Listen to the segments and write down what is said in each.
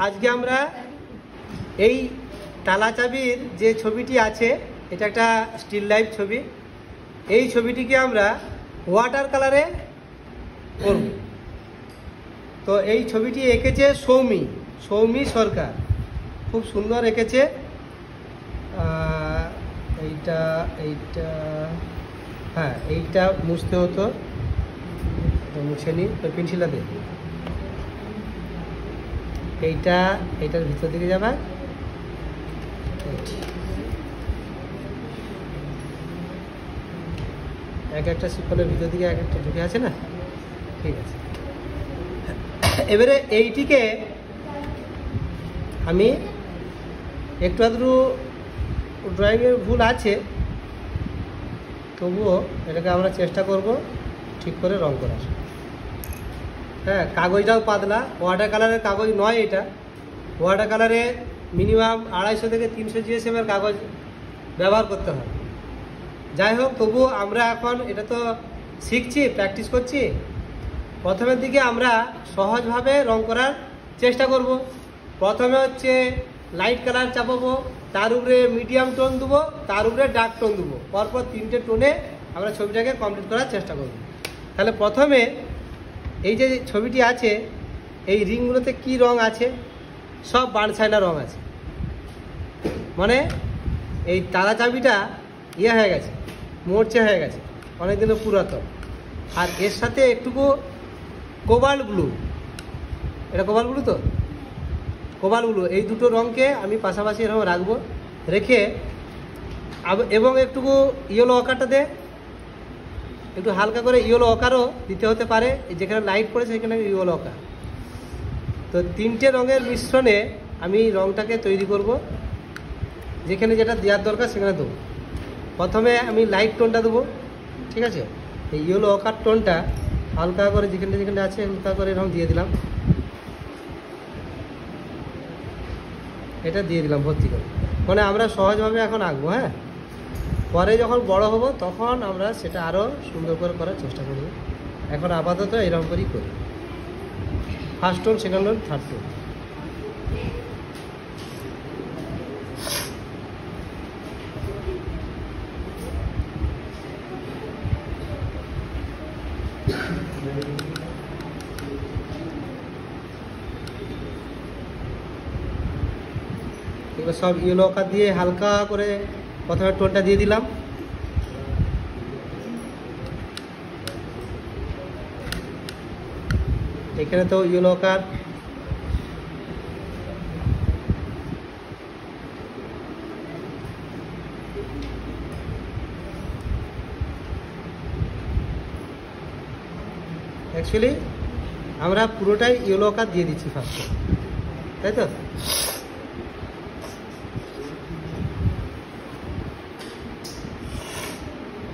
আজকে আমরা এই তালা চাবির যে ছবিটি আছে, এটা একটা স্টিল লাইফ ছবি। এই ছবিটিকে আমরা ওয়াটার কালারে করব। তো এই ছবিটি এঁকেছে সৌমি সরকার, খুব সুন্দর এঁকেছে। এইটা হ্যাঁ, এইটা মুছতে হতো, মুছে নি, পেন্সিলটা দে। এইটার ভিতর দিকে যাবে, এক একটা শিকলের ভিতর দিকে এক একটা ঢুকে আছে না, ঠিক আছে। এবারে এইটিকে আমি একটু আধটু ড্রয়িংয়ের ভুল আছে, তবুও এটাকে আমরা চেষ্টা করব ঠিক করে রং করার। হ্যাঁ, কাগজটাও পাতলা, ওয়াটার কালারের কাগজ নয় এটা। ওয়াটার কালারে মিনিমাম 250 থেকে 300 GSM-এর কাগজ ব্যবহার করতে হয়। যাই হোক, তবু আমরা এখন এটা তো শিখছি, প্র্যাকটিস করছি। প্রথমের দিকে আমরা সহজভাবে রং করার চেষ্টা করব। প্রথমে হচ্ছে লাইট কালার চাপাবো, তার উপরে মিডিয়াম টোন দেবো, তার উপরে ডার্ক টোন দেবো। পরপর 3টে টোনে আমরা ছবিটাকে কমপ্লিট করার চেষ্টা করব। তাহলে প্রথমে এই যে ছবিটি আছে, এই রিংগুলোতে কি রং আছে? সব বানসাইনা রং আছে। মানে এই তালা চাবিটা ইয়ে হয়ে গেছে, মোর্চে হয়ে গেছে, অনেকদিনও পুরাতন। আর এর সাথে একটুকু কোবাল্ট ব্লু, এটা কোবাল্ট ব্লু তো, কোবাল্ট ব্লু, এই দুটো রঙকে আমি পাশাপাশি এরকম রাখবো, রেখে এবং একটুকু ইয়েলো অকারটা দে, একটু হালকা করে ইয়েলো অকারও দিতে হতে পারে, যেখানে লাইট পড়েছে সেখানে ইয়েলো অকার। তো 3টে রঙের মিশ্রণে আমি রঙটাকে তৈরি করব। যেখানে যেটা দেওয়ার দরকার সেখানে দেবো। প্রথমে আমি লাইট টোনটা দেবো, ঠিক আছে। এই ইয়েলো অকার টোনটা হালকা করে যেখানে যেখানে আছে হালকা করে এরকম দিয়ে দিলাম, এটা দিয়ে দিলাম ভর্তি করে। মানে আমরা সহজভাবে এখন আঁকবো। হ্যাঁ, পরে যখন বড় হব তখন আমরা সেটা আরও সুন্দর করে করার চেষ্টা করব। এখন আপাতত এরকম করেই করি, first tone, second tone, third tone. এবার সব ইয়েলো আকার দিয়ে হালকা করে প্রথমে টোনটা দিয়ে দিলাম। এখানে তো ইয়েলো আকার, অ্যাকচুয়ালি আমরা পুরোটাই ইয়েলো আকার দিয়ে দিচ্ছি ফার্স্টে, তাই তো।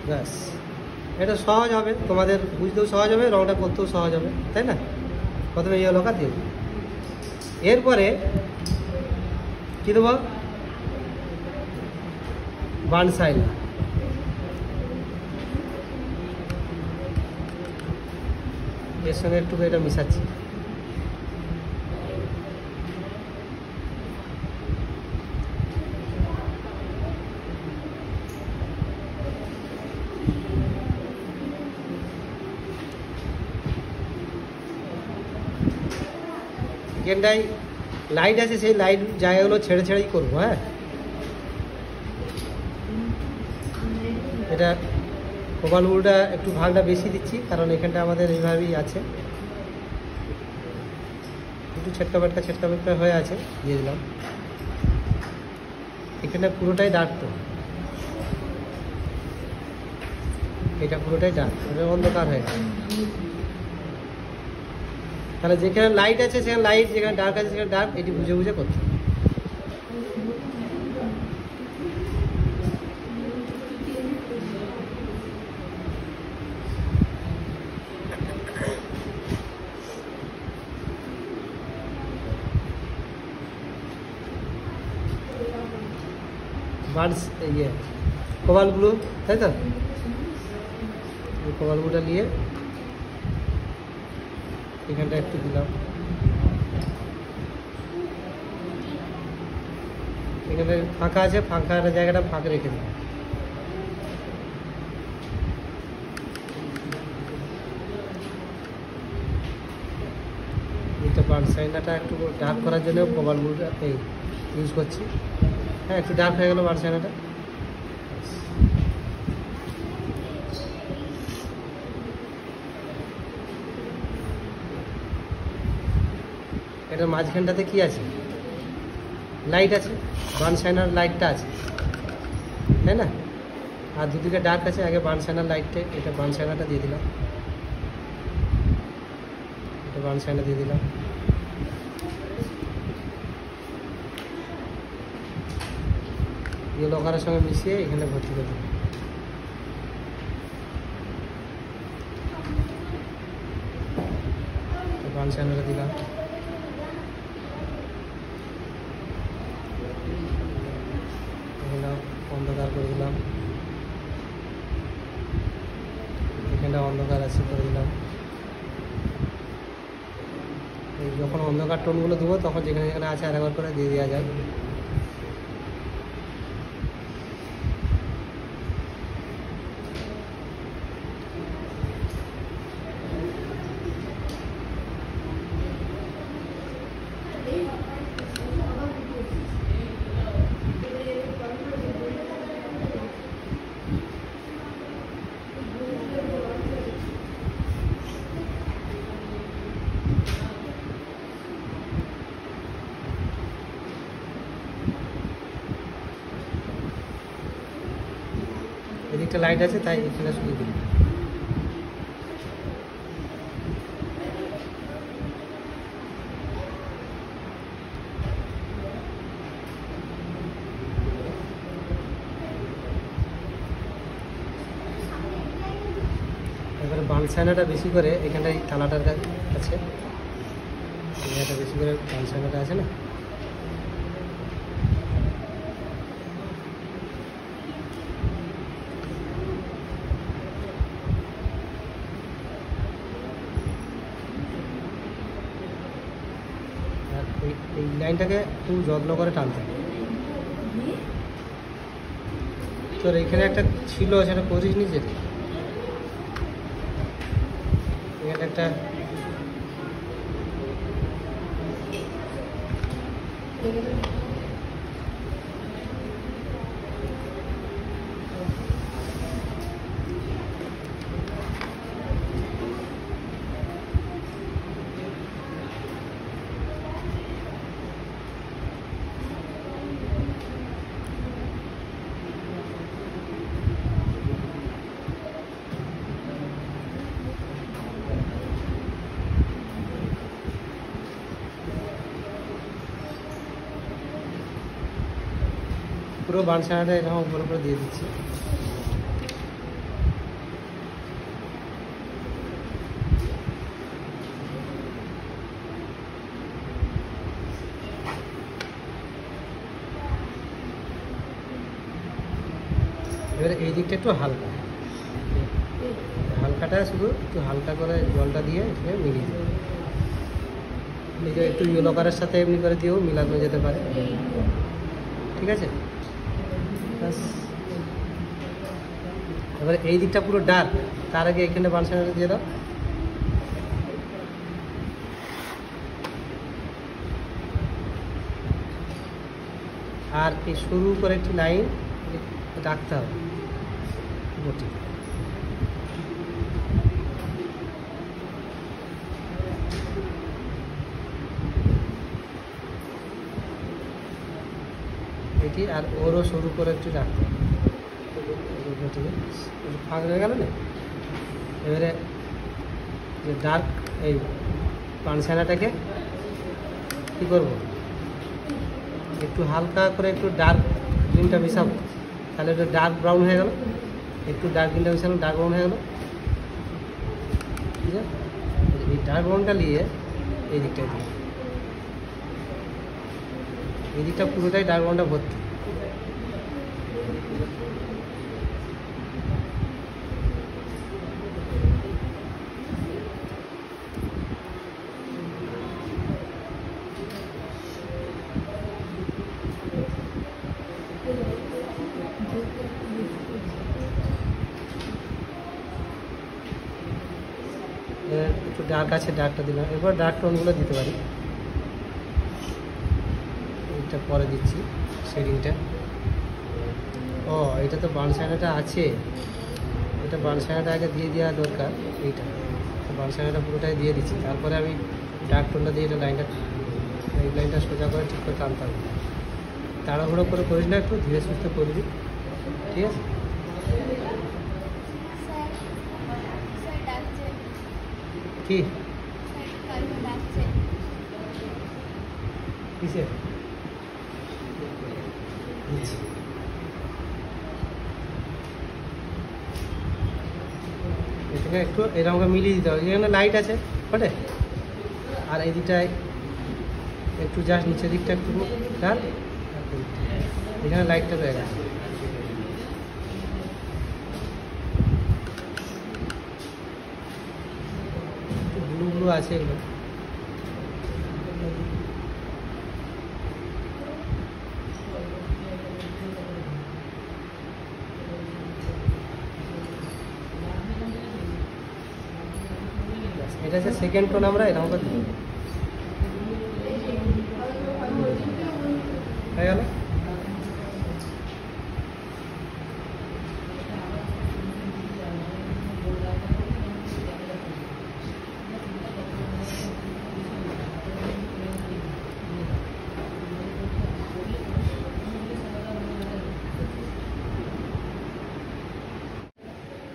ব্যাস, এটা সহজ হবে, তোমাদের বুঝতেও সহজ হবে, রংটা করতেও সহজ হবে, তাই না। প্রথমে ইয়েলো কালার দিয়ে দেবো, এরপরে কী দেবো? বানসাইনা। এর সঙ্গে একটু এটা মিশাচ্ছি। এখানটায় লাইট আছে, সেই লাইট জায়গাগুলো ছেড়ে ছেড়েই করবো। হ্যাঁ, এটা কোবাল্ট ব্লুটা একটু ভাগটা বেশি দিচ্ছি, কারণ এখানটা আমাদের এইভাবেই আছে, একটু ছেটকা বেটকা হয়ে আছে, দিয়ে দিলাম। এখানটা পুরোটাই ডার্ক তো, এটা পুরোটাই ডার্ক, এটা অন্ধকার হয়ে গেছে। তাহলে যেখানে লাইট আছে সেখানে লাইট, যেখানে ডার্ক আছে সেখানে ডার্ক, এটি বুঝে বুঝে করতে হবে। বার্ডস ইয়ে কোবাল্ট ব্লু, তাই তো। কোবাল্ট ব্লুটা নিয়ে এখানটা একটু দিলাম, এখানে ফাঁকা আছে, ফাঁকা জায়গাটা ফাঁকা রেখে দিই। এটা বার্ন সাইনাটা একটু ডার্ক করার জন্য মোবাইল ব্লুটা এই ইউজ করছি। হ্যাঁ, একটু ডার্ক হয়ে গেল বার্ন সাইনাটা। এটার মাঝখানটাতে কি আছে? লাইট আছে, বার্ন সাইনার লাইটটা আছে, তাই না? আর দুদিকে ডার্ক আছে। আগে বার্ন সাইনার লাইটটা, এটা বার্ন সাইনারটা দিয়ে দিলাম, এটা বার্ন সাইনার দিয়ে দিলাম। ইয়েলো কালারের সঙ্গে মিশিয়ে এখানে ভর্তি করে দিলাম। বার্ন সাইনারটা দিলাম। অন্ধকার করে দিলাম, এখানটা অন্ধকার আছে করে দিলাম। যখন অন্ধকার টোনগুলো দেবো তখন যেখানে যেখানে আছে আরেকবার করে দিয়ে দেওয়া যায়। এদিকটা লাইট আছে তাই এখানে শুধু দিই। এবারে বার্ন সাইনারটা বেশি করে এখানটায় তালাটার কাছে, এটা বেশি করে বার্ন সাইনারটা আছে না, এই লাইনটাকে খুব যত্ন করে টানতে হবে। তোর এখানে একটা ছিল, সেটা করিস নি যেটা, এখানে একটা পুরো বার্ন সাইনারটা এরকম উপর উপরে দিয়ে দিচ্ছি। এবারে এই দিকটা একটু হালকা, হালকাটা শুধু একটু হালকা করে জলটা দিয়ে এখানে মিলিয়ে দেবো। নিজে একটু ইয়েলো কালারের সাথে এমনি করে দিয়েও মিলানো যেতে পারে, ঠিক আছে? এবারে এই দিকটা পুরো ডার্ক, তার আগে এখানে বার্ন সাইনারটা দিয়ে দাও। আর এই সরু করে একটি লাইন রাখতে হবে বটি। এটি আর ওরও সরু করে একটু রাখতে হবে, ফাঁক হয়ে গেল না। এবারে যে ডার্ক এই বার্ন সাইনারটাকে কী করবো, একটু হালকা করে একটু ডার্ক গ্রিনটা মিশাবো, তাহলে এটা ডার্ক ব্রাউন হয়ে গেল। একটু ডার্ক গ্রিনটা মিশালাম, ডার্ক ব্রাউন হয়ে গেল, ঠিক আছে? এই ডার্ক ব্রাউনটা নিয়ে এই দিকটায় দিই, এই দিকটা পুরোটাই ডার্ক ব্রাউনটা ভর্তি। ডার্ক আছে, ডার্কটা দিলাম। এরপর ডার্ক টোনগুলো দিতে পারি, এটা পরে দিচ্ছি শেডিংটা। ও এটা তো বার্ন শাইনারটা আছে, এটা বার্ন শাইনারটা আগে দিয়ে দেওয়া দরকার। এইটা বার্ন শাইনারটা পুরোটাই দিয়ে দিচ্ছি, তারপরে আমি ডার্ক টোনটা দিয়ে এটা লাইনটা, এই লাইনটা সোজা করে ঠিক করে টানতে হবে। তাড়াহুড়ো করে করিস না, একটু ধীরে সুস্থে করবি, ঠিক আছে? কি কিসে এটাকে একটু এরকম মিলিয়ে দিতে হবে। এখানে লাইট আছে বটে, আর এই দিকটায় একটু জাস্ট নিচের দিকটা একটু টান, এখানে লাইটটা পেয়ে গেছে। ব্লু ব্লু আছে এগুলো, এটা হচ্ছে সেকেন্ড টোন। আমরা এরকম করে দিব, হয়ে গেল।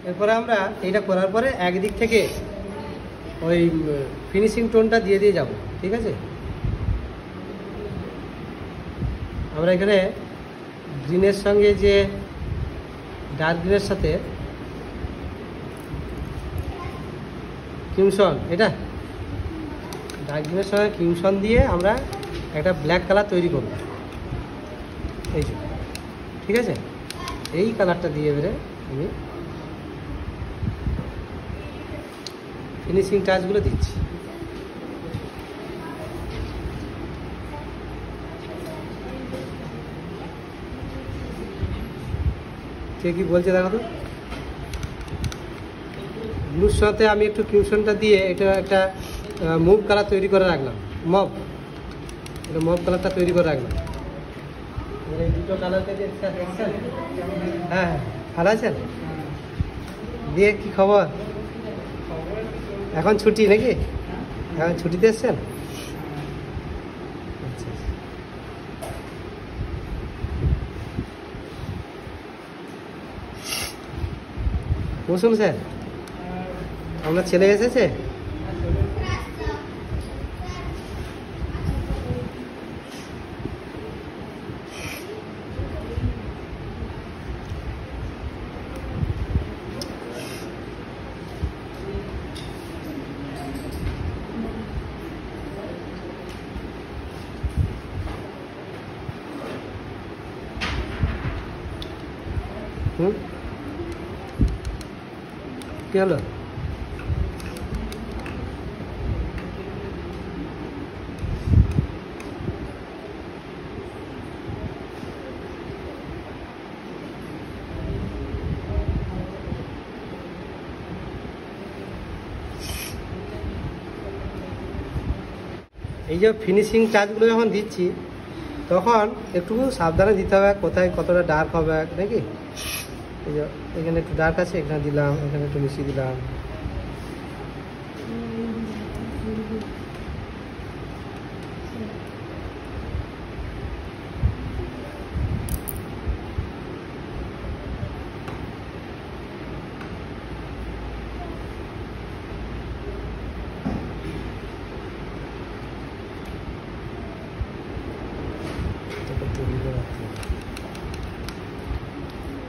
এরপরে আমরা এইটা করার পরে একদিক থেকে ওই ফিনিশিং টোনটা দিয়ে দিয়ে যাব, ঠিক আছে? আমরা এখানে গ্রিনের সঙ্গে যে ডার্ক গ্রিনের সাথে ক্রিমসন, এটা ডার্ক গ্রিনের সঙ্গে ক্রিমসন দিয়ে আমরা একটা ব্ল্যাক কালার তৈরি করব, এই যে, ঠিক আছে? এই কালারটা দিয়ে এবারে আমি ফিনিশিং টাচগুলো দিচ্ছি। কে কি বলছে দেখো তো। ব্লুর সাথে আমি একটু ক্রিমসনটা দিয়ে এটা একটা মুভ কালার তৈরি করে রাখলাম, মব, এটা মব কালারটা তৈরি করে রাখলাম। এই দুটো কালারকে দেখছেন? হ্যাঁ, ভালো আছেন? দিয়ে কি খবর? এখন ছুটি নাকি? এখন ছুটিতে এসছেন? আচ্ছা, বসুন স্যার, আপনার ছেলে এসেছে? কি হলো? এই যে ফিনিশিং টাচগুলো যখন দিচ্ছি তখন একটু সাবধানে দিতে হবে, কোথায় কতটা ডার্ক হবে নাকি। এই যে এখানে একটু ডার্ক আছে, এখানে দিলাম, এখানে একটু মিশিয়ে দিলাম।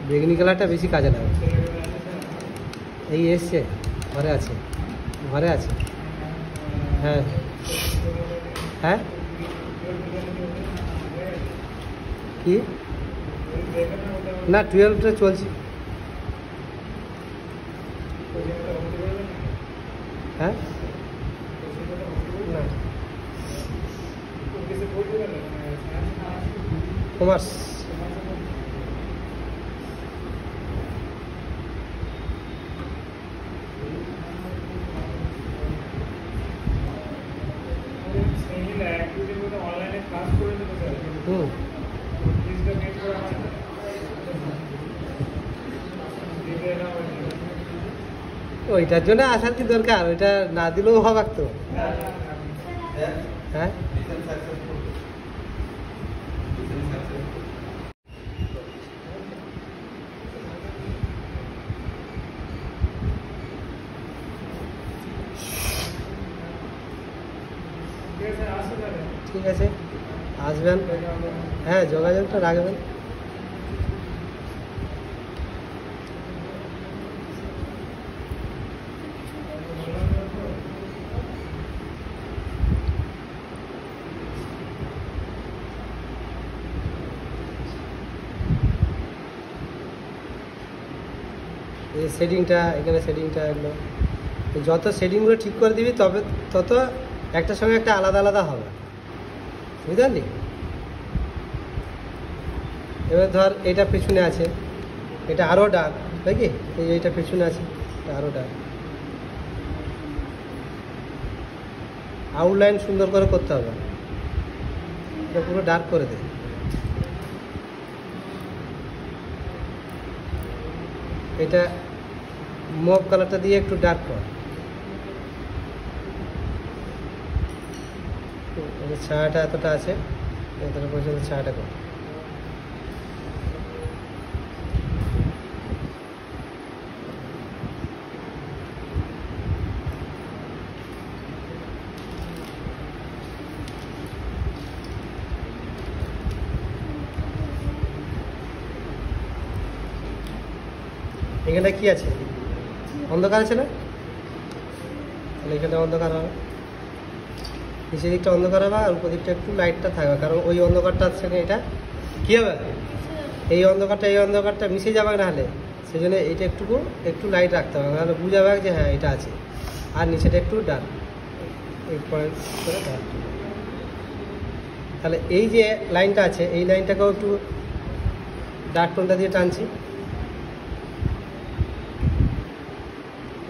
বেগুনি কালারটা বেশি কাজে লাগে। এই এসছে, ঘরে আছে, ঘরে আছে। হ্যাঁ হ্যাঁ, কি না 12টা চলছে। হ্যাঁ না, কমার্স। হুম, ওইটার জন্য আসার কি দরকার? ওইটা না দিলেও হবাক তো। হ্যাঁ, ঠিক আছে, আসবেন। হ্যাঁ, যোগাযোগটা রাখবেন। এই সেটিংটা, এখানে সেটিংটা, এগুলো যত সেটিংগুলো ঠিক করে দিবি তবে তত একটার সঙ্গে একটা আলাদা আলাদা হবে, বুঝতে পারলি? এবার ধর এটা পেছনে আছে, এটা আরও ডার্ক, নাকি? এই যে এইটা পেছনে আছে, এটা আরও ডার্ক। আউটলাইন সুন্দর করে করতে হবে, এটা পুরো ডার্ক করে দে। এটা মভ কালারটা দিয়ে একটু ডার্ক কর। ছায়াটা এতটা আছে, এতটা পর্যন্ত ছায়াটা কর। এখানটা কি আছে? অন্ধকার আছে না? তাহলে এখানটা অন্ধকার হবে, নিচের দিকটা অন্ধকার হবে, আর উপর দিকটা একটু লাইটটা থাকবে, কারণ ওই অন্ধকারটার সঙ্গে এটা কী হবে, এই অন্ধকারটা মিশে যাবে না হলে, সেই জন্য এইটা একটু লাইট রাখতে হবে, নাহলে বুঝা যাবে যে হ্যাঁ এটা আছে। আর নিচেটা একটু ডার্ক, এই পয়েন্ট করে ডার্ক। তাহলে এই যে লাইনটা আছে, এই লাইনটাকেও একটু ডার্ক টোনটা দিয়ে টানছি,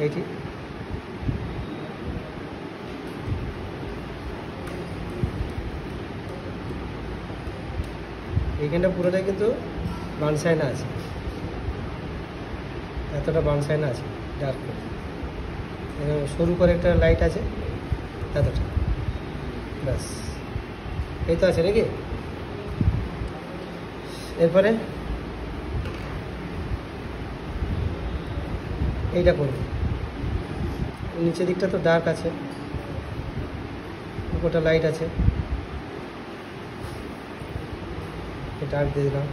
এইটি। এইখানটা পুরোটাই কিন্তু বানসাইনা আছে, এতটা বানসাইনা আছে ডার্ক করে। সরু করে একটা লাইট আছে এতটা, ব্যাস। এই তো আছে নাকি? এরপরে এইটা করব, নিচের দিকটা তো ডার্ক আছে, উপরটা লাইট আছে, ডার্ক দিয়ে দিলাম।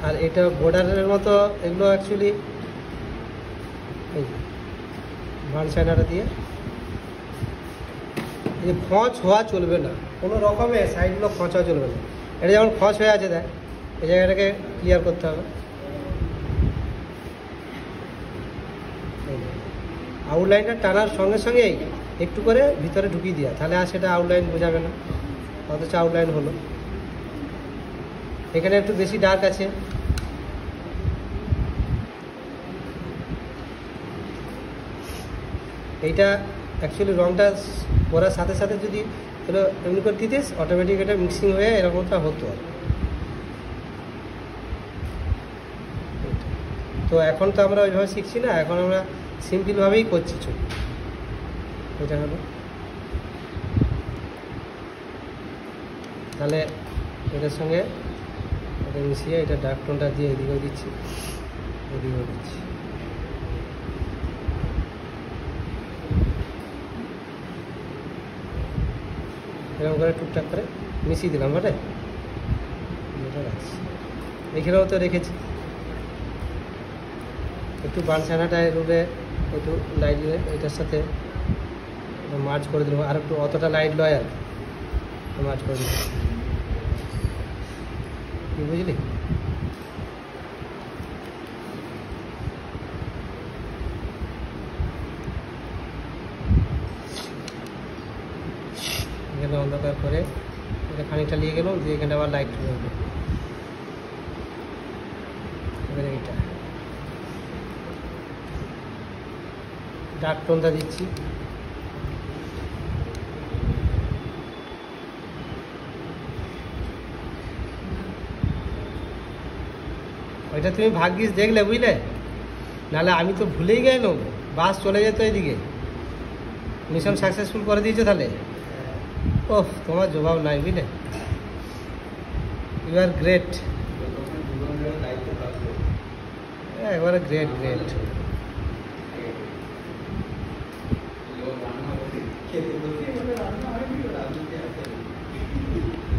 আর এটা বর্ডারের মতো, এগুলো অ্যাকচুয়ালি এই বানসাইনাটা দিয়ে এই খঁচ হওয়া চলবে না, কোনো রকমে সাইডগুলো খঁচ হওয়া চলবে না। এটা যেমন খঁচ হয়ে আছে, দেখ, এই জায়গাটাকে ক্লিয়ার করতে হবে। আউটলাইনটা টানার সঙ্গে সঙ্গেই একটু করে ভিতরে ঢুকিয়ে দেওয়া, তাহলে আর সেটা আউটলাইন বোঝাবে না, অথচ আউটলাইন হলো। এখানে একটু বেশি ডার্ক আছে, এইটা অ্যাকচুয়ালি রঙটা পরার সাথে সাথে যদি এগুলো এমনি করে দিতিস, অটোমেটিক এটা মিক্সিং হয়ে এরকমটা হতো। তো এখন তো আমরা ওইভাবে শিখছি না, এখন আমরা সিম্পলভাবেই করছি। চল, এটা হলো, তাহলে এটার সঙ্গে এটা মিশিয়ে এটা ডার্ক টোনটা দিয়ে এদিকেও দিচ্ছি, এদিকেও দিচ্ছি। এরকম করে টুকটাক করে মিশিয়ে দিলাম, বটে। এখানেও তো রেখেছি, একটু বানসাইনাটা রুলে একটু লাইট দিয়ে এটার সাথে মার্চ করে দিলাম, আর একটু অতটা লাইট লয় আর মার্চ করে দিলাম, কি বুঝলি? এখানে অন্ধকার করে এটা খানিকটা নিয়ে গেলাম, দিয়ে এখানে আবার লাইট চলে যাবে। এবারে এইটা ডার্ক টোনটা দিচ্ছি। ওইটা তুমি ভাগ্যিস দেখলে, বুঝলে, নাহলে আমি তো ভুলেই গেলাম, বাস চলে যেত এদিকে। মিশন সাকসেসফুল করে দিয়েছো তাহলে। ওহ, তোমার জবাব নাই, বুঝলে। ইউ আর গ্রেট, একবারে গ্রেট গ্রেট।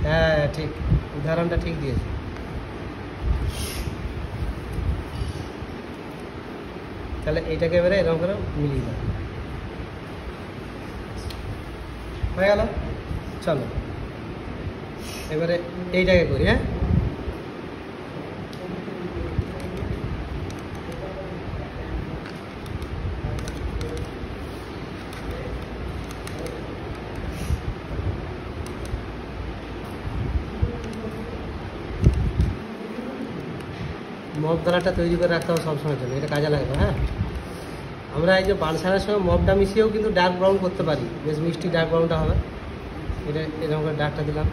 হ্যাঁ ঠিক, উদাহরণটা ঠিক দিয়েছে। তাহলে এইটাকে এবারে এরকম করে মিলিয়ে দাও, হয়ে গেল। চলো এবারে এইটাকে করি। হ্যাঁ, মপ দানাটা তৈরি করে রাখতে হবে সবসময়ের জন্য, এটা কাজে লাগবে। হ্যাঁ, আমরা এই যে বানসানের সঙ্গে মপটা মিশিয়েও কিন্তু ডার্ক ব্রাউন করতে পারি, বেশ মিষ্টি ডার্ক ব্রাউনটা হবে। এটা এরকম করে ডার্কটা দিলাম,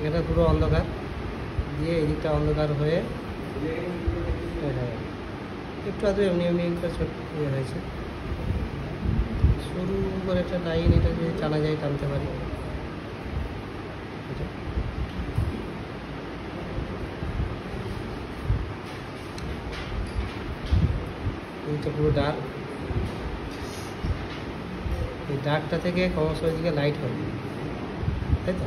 এটা পুরো অন্ধকার দিয়ে এদিকটা অন্ধকার হয়ে একটু আধটু এমনি এমনি একটা ছোট ইয়ে হয়েছে, সরু করে একটা লাইন এটা যদি টানা যায় টানতে পারি। এটা পুরো ডার্ক, এই ডার্কটা থেকে ক্রমশ ওইদিকে লাইট হবে, তাই তো।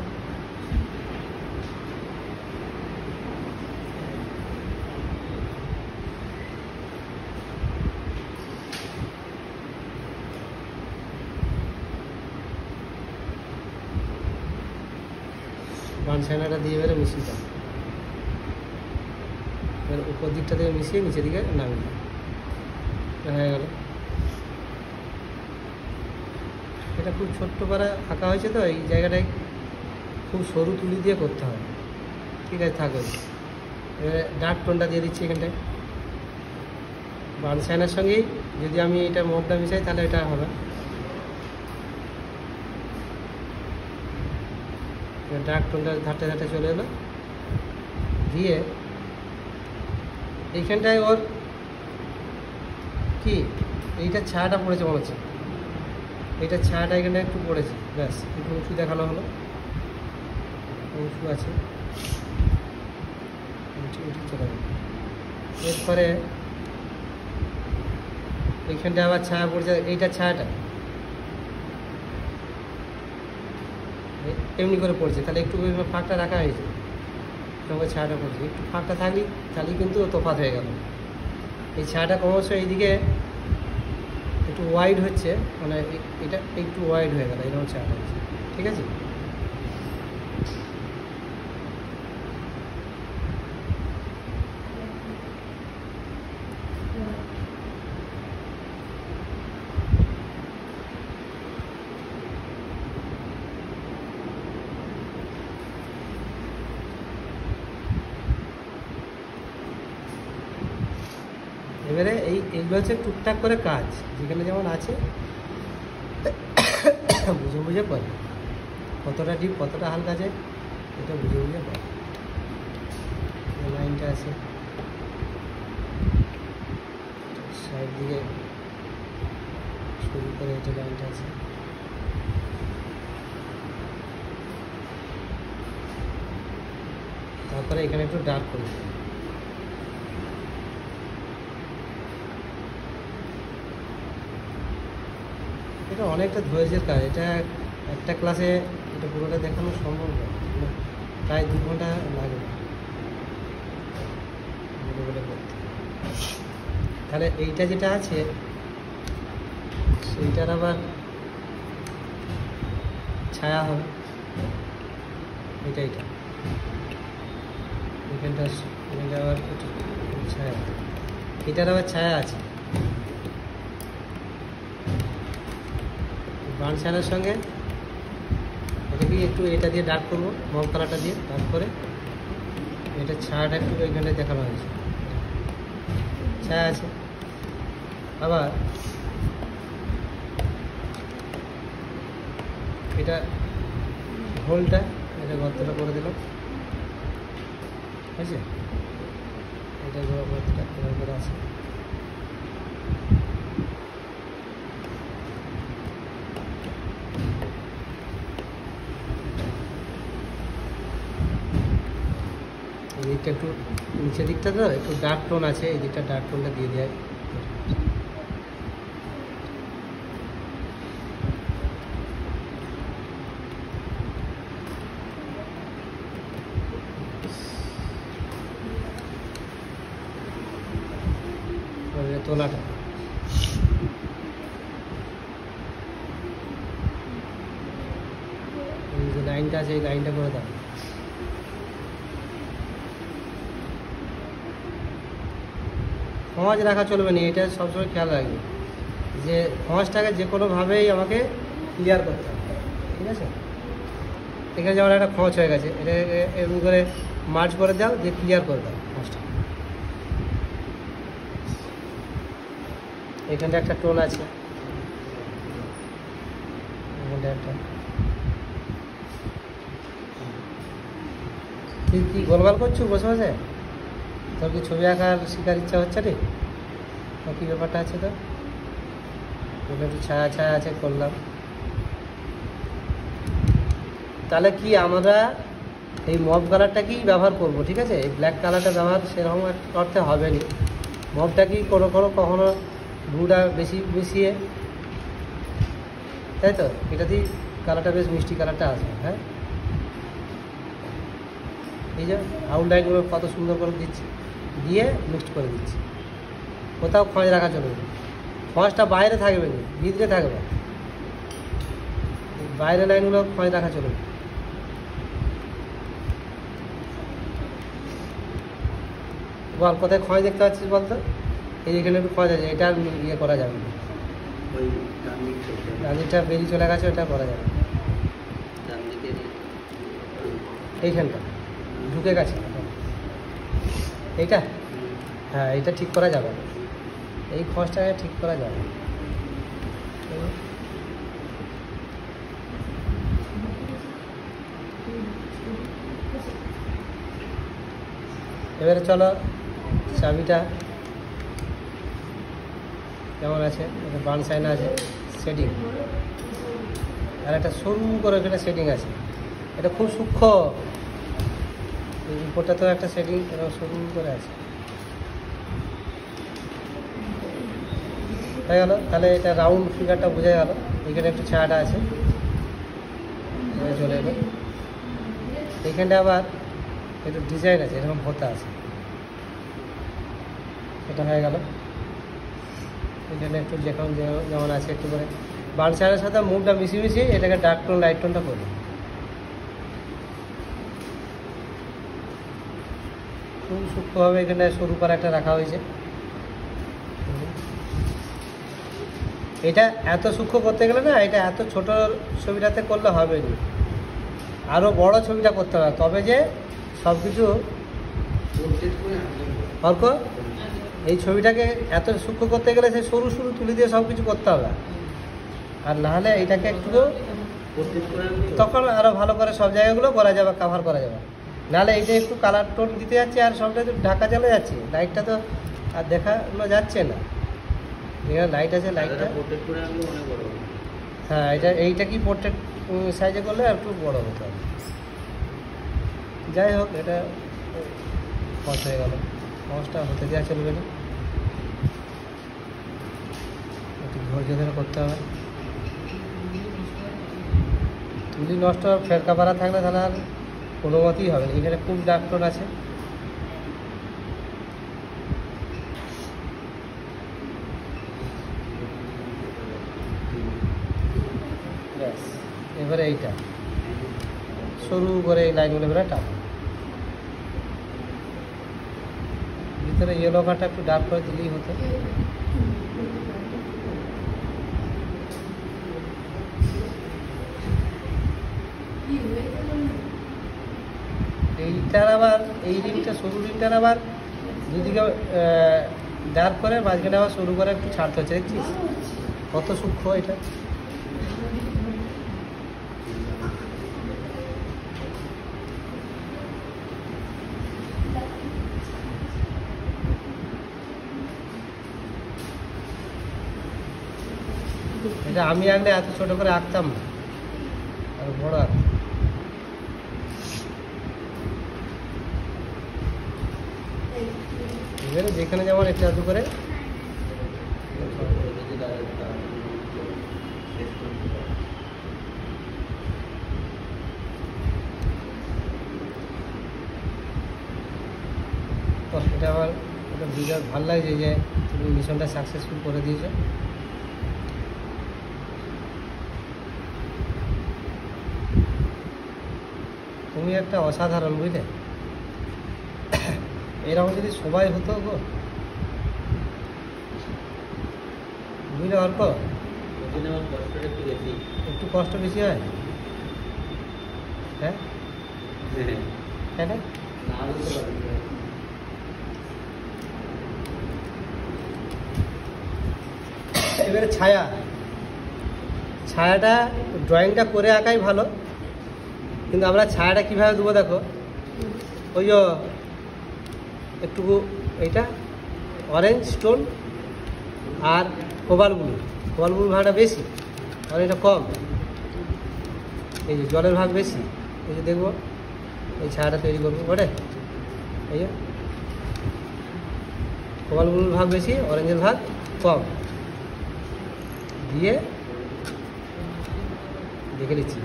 বানসাইনাটা দিয়ে এবারে মিশিয়ে দাও, এবার উপর দিকটা থেকে মিশিয়ে নিচের দিকে নামিয়ে দাও, হয়ে গেল। এটা খুব ছোট্ট করে আঁকা হয়েছে তো, এই জায়গাটায় খুব সরু তুলি দিয়ে করতে হবে। ঠিক আছে, থাকবে। এবারে ডার্ক টোনটা দিয়ে দিচ্ছি এখানটায়। বানসাইনার সঙ্গেই যদি আমি এটা মপটা মিশাই তাহলে এটা হবে। ডার্ক টোনটা ধারতে ধারতে চলে এলো, দিয়ে এইখানটায় ওর কি এইটা ছায়াটা পড়েছে মনে হচ্ছে, এইটা ছায়াটা এখানে একটু পড়েছে, ব্যাস একটু উঁচু দেখানো হলো, উঁচু আছে, উঁচু উঁচু চলে গেল। এরপরে এইখানটা আবার ছায়া পড়েছে, এইটা ছায়াটা এমনি করে পড়ছে, তাহলে একটু ফাঁকটা রাখা হয়েছে, তবে ছায়াটা পড়ছে, একটু ফাঁকটা থাকলেই তাহলেই কিন্তু তফাৎ হয়ে গেল। এই ছায়াটা ক্রমশ এইদিকে একটু ওয়াইড হচ্ছে, মানে এটা একটু ওয়াইড হয়ে গেল, এরকম ছায়াটা হচ্ছে। ঠিক আছে, এবারে এইগুলো হচ্ছে টুকটাক করে কাজ, যেখানে যেমন আছে বুঝে বুঝে করে, কতটা ডিপ কতটা হালকা আছে এটা বুঝে বুঝে করে। লাইনটা আছে সাইড দিকে শুরু করে, এটা লাইনটা আছে। তারপরে এখানে একটু ডার্ক করে, এটা অনেকটা ধৈর্যের কাজ। এটা একটা ক্লাসে এটা পুরোটা দেখানো সম্ভব না, প্রায় 2 ঘন্টা লাগে বলে করতে। তাহলে এইটা যেটা আছে সেইটার আবার ছায়া হবে, এটা এখানটা আবার ছায়া, এটার আবার ছায়া আছে। বানসাইনার সঙ্গে এটাকে একটু এটা দিয়ে ডার্ক করবো, মম কালারটা দিয়ে, তারপরে এটা ছায়াটা একটু এখানটায় দেখানো হয়েছে, ছায়া আছে। আবার এটা হোলটা, এটা গর্তটা করে দিলাম, ঠিক আছে? এটা গর্তটা করে আছে। এই দিকটা একটু নিচের দিকটা তো একটু ডার্ক টোন আছে, এই দিকটা ডার্ক টোনটা দিয়ে দেয়। তোলাটা এই যে লাইনটা আছে, এই লাইনটা করে দাও। খোঁজ রাখা চলবে না, এটা সবসময় খেয়াল রাখবে যে খোঁজটাকে যে কোনোভাবেই আমাকে ক্লিয়ার করতে হবে, ঠিক আছে? এখানে যেমন একটা খোঁজ হয়ে গেছে, এটা এরকম করে মার্চ করে দাও, দিয়ে ক্লিয়ার করে দাও খোঁজটা। এখানটা একটা টোন আছে, এখানটা একটা। তুই কি গোলমাল করছো বসে বসে? তোর কি ছবি আঁকার শেখার ইচ্ছা হচ্ছে রে? কী ব্যাপারটা আছে তো? ওটা একটু ছায়া ছায়া আছে, করলাম। তাহলে কি আমরা এই মব কালারটাকেই ব্যবহার করব, ঠিক আছে? এই ব্ল্যাক কালারটা ব্যবহার সেরকম অর্থে হবে না। মবটা কি কখনো ব্লুটা বেশি মিশিয়ে, তাই তো? এটাতেই কালারটা বেশ মিষ্টি কালারটা আসবে। হ্যাঁ, এই যে আউটলাইনগুলো কত সুন্দর করে দিচ্ছি, দিয়ে মিক্সড করে দিচ্ছি। কোথাও খোঁজ রাখা চলবে না, খোঁজটা বাইরে থাকবে না, ভিতরে থাকবে। বাইরে লাইনগুলো খোঁজ রাখা চলবে। বল কোথায় খোঁজ দেখতে পাচ্ছিস বলতো? এই এখানে একটু খোঁজ আছে, এটা ইয়ে করা যাবে না, ডানদিকটা বেরিয়ে চলে গেছে, ওটা করা যাবে। এইখানটা ঢুকে গেছে এইটা, হ্যাঁ এইটা ঠিক করা যাবে, এই খোঁজটাকে ঠিক করা যাবে। এবারে চলো চাবিটা কেমন আছে, এটা বান সাইন আছে, সেটিং, আর একটা সরু করে এখানে সেটিং আছে, এটা খুব সূক্ষ্ম। উপরটা তো একটা সেটিং এরকম সরু করে আছে, হয়ে গেল। তাহলে এটা রাউন্ড ফিগারটা বোঝা গেল। এখানে একটু ছায়াটা আছে, চলে এলো। এখানটা আবার একটু ডিজাইন আছে, এরকম ভোতা আছে, এটা হয়ে গেল। এখানে একটু যেমন আছে একটু করে বান সাইনের সাথে মুভটা মিশিয়ে এটাকে ডার্ক টোন লাইট টোনটা করি। খুব সূক্ষ্মভাবে এখানে সরু করে একটা রাখা হয়েছে। এটা এত সূক্ষ্ম করতে গেলে না, এটা এত ছোট ছবিটাতে করলে হবে না, আরও বড় ছবিটা করতে হবে, তবে যে সব কিছু অল্প। এই ছবিটাকে এত সূক্ষ্ম করতে গেলে সে সরু সরু তুলি দিয়ে সব কিছু করতে হবে, আর নাহলে এটাকে একটু তখন আরও ভালো করে সব জায়গাগুলো করা যাবে, কাভার করা যাবে। নাহলে এইটা একটু কালার টোন দিতে যাচ্ছে আর সবটা একটু ঢাকা জ্বালা যাচ্ছে, লাইটটা তো আর দেখানো যাচ্ছে না। এখানে লাইট আছে, লাইটটা হ্যাঁ, এইটা কি পোর্ট্রেট সাইজে করলে আর একটু বড় হতে হবে। যাই হোক, এটা ফস হয়ে গেল, ফসটা হতে দেওয়া চলবে না, একটু ধৈর্য ধরে করতে হবে। তুলি নষ্ট ফেরকা পাড়া থাকলে তাহলে আর কোনো মতেই হবে না। এখানে খুব ডার্ক টোন আছে, এবারে এইটা সরু করে এই লাইনগুলো এবারে টান, ভিতরে ইয়েলো কারটা একটু ডার্ক করে দিলেই হতো। এইটার আবার এই রিংটা, সরু রিংটার আবার দুদিকে ডার্ক করে মাঝখানে আবার শুরু করে একটু ছাড়তে হচ্ছে, দেখছিস কত সূক্ষ্ম এটা। এটা আমি আঁকলে এত ছোট করে আঁকতাম না, আর বড় আঁকতাম। এবারে যেখানে যেমন একটু এত করে এটা আমার একটা বিরাট ভালো লাগছে যে তুমি মিশনটা সাকসেসফুল করে দিয়েছো। তুমি একটা অসাধারণ, বুঝলে, এরকম যদি সবাই হতো গো, বুঝলে, অল্প একটু কষ্ট বেশি হয়। হ্যাঁ কেন? এবারে ছায়াটা ড্রয়িংটা করে আঁকাই ভালো, কিন্তু আমরা ছায়াটা কীভাবে দেবো দেখো, ওই যে একটু এইটা অরেঞ্জ স্টোন আর কোবাল ব্লু ভাগটা বেশি আর এটা কম, এই যে জলের ভাগ বেশি, এই যে দেখবো এই ছায়াটা তৈরি করবো ওটা, এই যে কোবাল ব্লুর ভাগ বেশি, অরেঞ্জের ভাগ কম দিয়ে দেখে নিচ্ছি।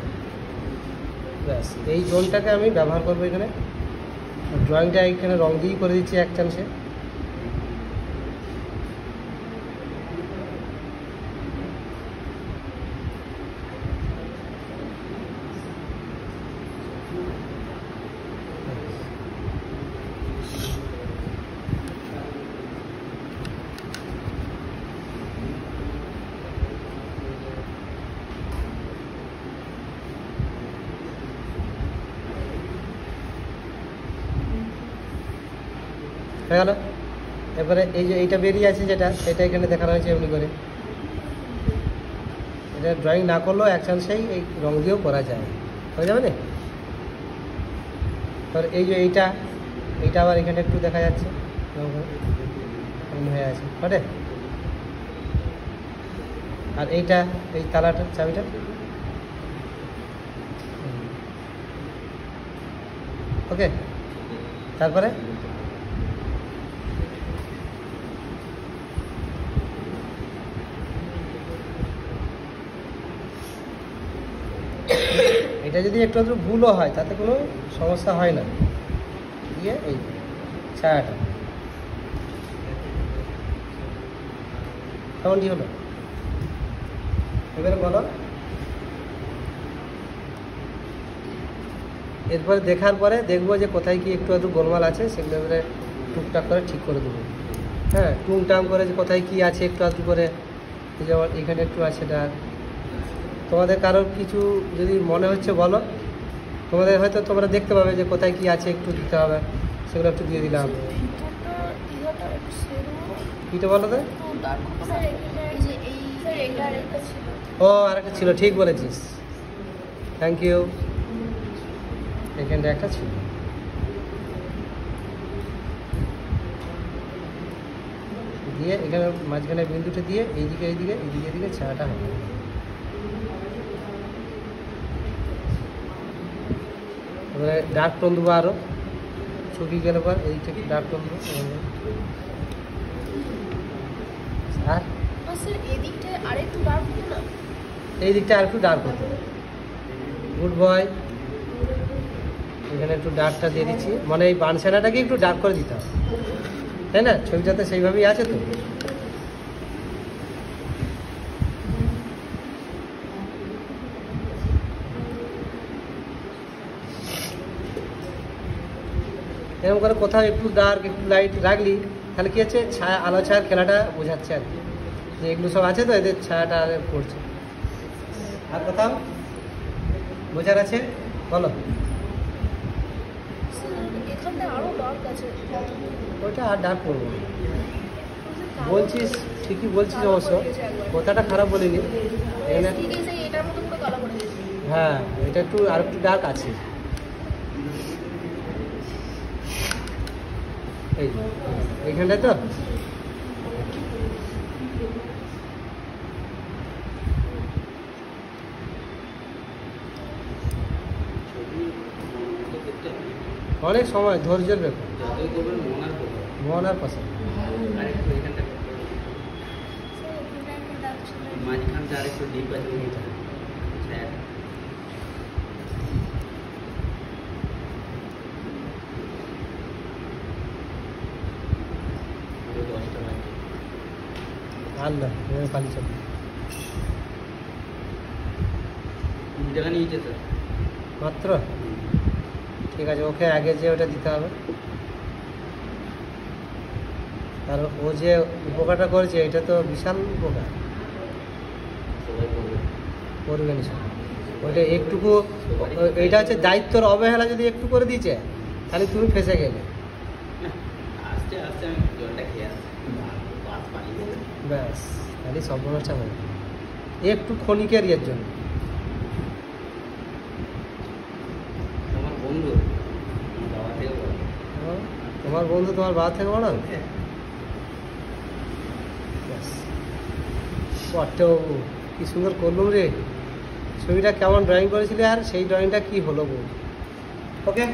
ব্যাস এই জোনটাকে আমি ব্যবহার করবো এখানে। ড্রয়িংটা এখানে রং দিয়েই করে দিচ্ছি এক চান্সে। হয়ে গেল। এবারে এই যে এইটা বেরিয়ে আছে যেটা, সেটা এখানে দেখানো হয়েছে এমনি করে। এটা ড্রয়িং না করলেও এক চান্সেই এই রং দিয়েও করা যায়, হয়ে যাবে না? এবার এই যে এইটা আবার এখানে একটু দেখা যাচ্ছে হয়ে আছে ঘটে। আর এইটা এই তালাটা চাবিটা ওকে। তারপরে এটা যদি একটু আধটু ভুলও হয় তাতে কোনো সমস্যা হয় না। দিয়ে এই ছায়াটা কেমন কি হলো এবারে বলো। এরপরে দেখার পরে দেখবো যে কোথায় কি একটু আধটু গোলমাল আছে, সেগুলো এবারে টুকটাক করে ঠিক করে দেবো। হ্যাঁ, টুংটাং করে যে কোথায় কি আছে একটু আধটু করে, যেমন এখানে একটু আছে এটা। তোমাদের কারোর কিছু যদি মনে হচ্ছে বলো, তোমাদের হয়তো তোমরা দেখতে পাবে যে কোথায় কি আছে একটু দিতে হবে, সেগুলো একটু দিয়ে দিলাম। কিটা বলো তো? ও আরেকটা ছিল, ঠিক বলেছিস, থ্যাংক ইউ। এখানটা একটা ছিল, দিয়ে এখানে মাঝখানে বিন্দুটা দিয়ে এইদিকে এইদিকে ছায়াটা হবে। এবারে ডার্ক টোন দেবো, আরও শুকিয়ে গেলে পর এইদিকটা একটু ডার্ক টোন দেবো। আর এই দিকটা আর একটু ডার্ক হতো। Good boy. এখানে একটু ডার্কটা দিয়ে দিচ্ছি, মানে এই বানসানাটাকে একটু ডার্ক করে দিতে হবে, তাই না? ছবিটাতে সেইভাবেই আছে তো। এরকম করে কোথাও একটু ডার্ক একটু লাইট রাখলি তাহলে কি হচ্ছে, ছায়া আলো ছায়ার খেলাটা বোঝাচ্ছে আর কি, যে এগুলো সব আছে তো এদের ছায়াটা পড়ছে। আর কোথাও বোঝার আছে বলো? ওইটা আর ডার্ক করবো, বলছিস, ঠিকই বলছিস অবশ্য, কথাটা খারাপ বলিনি। এখানে হ্যাঁ, এটা একটু আর একটু ডার্ক আছে। এইখানটায় তো অনেক সময় ধৈর্যের ব্যাপার, মন আর পছন্দ। মাঝখানটা আরেকটু ডিপ আছে। আল্লাহ পালি চল জায়গা নিয়েছে স্যার মাত্র। ঠিক আছে, ওকে আগে যে ওটা দিতে হবে। আর ও যে উপকারটা করেছে এটা তো বিশাল উপকার, সবাই করবে। করবে নিশ্চয়। ওইটা একটুকু, এইটা হচ্ছে দায়িত্বর অবহেলা, যদি একটু করে দিয়েছে তাহলে তুমি ফেঁসে গেলে। আস্তে আস্তে আমি জলটা খেয়ে আসছি, ব্যাস, তাহলে সব সমস্যা হবে একটু ক্ষণিকের ইয়ের জন্য। আমার বন্ধু বাবা থেকে বড়। তোমার বন্ধু তোমার বাবা থেকে বড়? বড্ড কি সুন্দর করলুম রে, ছবিটা কেমন ড্রয়িং করেছিলে আর সেই ড্রয়িংটা কি হলো বল। ওকে।